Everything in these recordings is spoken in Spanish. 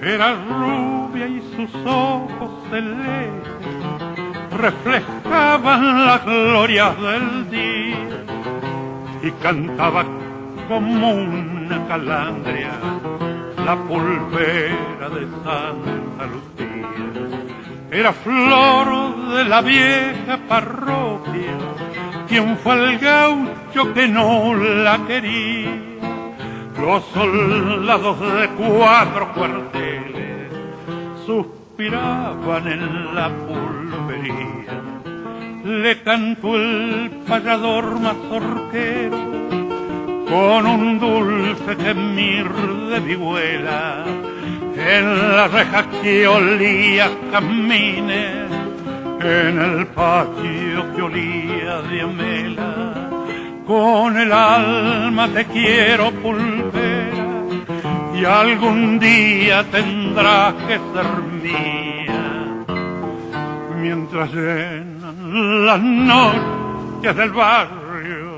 Era rubia y sus ojos celestes reflejaban las glorias del día y cantaba como una calandria la pulpera de Santa Lucía. Era flor de la vieja parroquia, quien fue el gaucho que no la quería. Los soldados de 4 cuarteles suspiraban en la pulpería. Le cantó el payador mazorquero con un dulce gemir de vihuela en la reja que olía camines, en el patio que olía de amela. Con el alma te quiero, pulpera, y algún día tendrás que ser mía. Mientras llenan las noches del barrio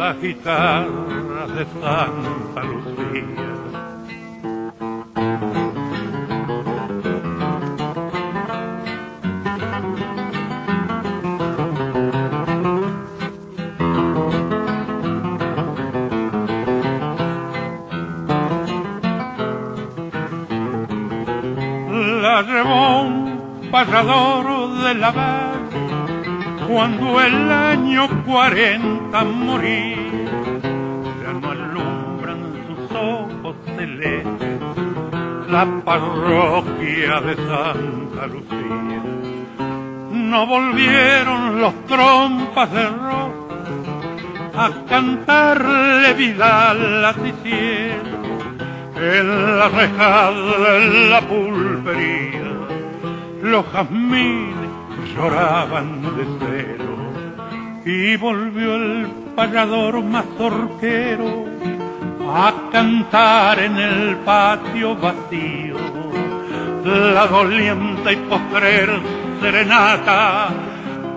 la guitarra de Santa Lucía. La llevó un payador de la valle cuando el año 40 moría. Ya no alumbran sus ojos celestes la parroquia de Santa Lucía. No volvieron los trompas de rosa a cantarle Vidal las hicieron. En la reja de la pulpería los jazmines lloraban de celo y volvió el payador mazorquero a cantar en el patio vacío la doliente y postrer serenata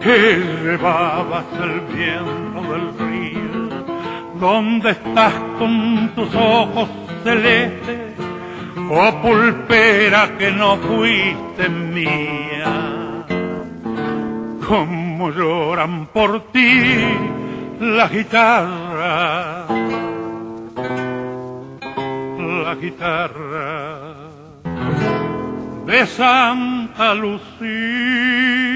que llevabas el viento del río. ¿Dónde estás con tus ojos celeste, oh pulpera que no fuiste mía? Cómo lloran por ti la guitarra de Santa Lucía.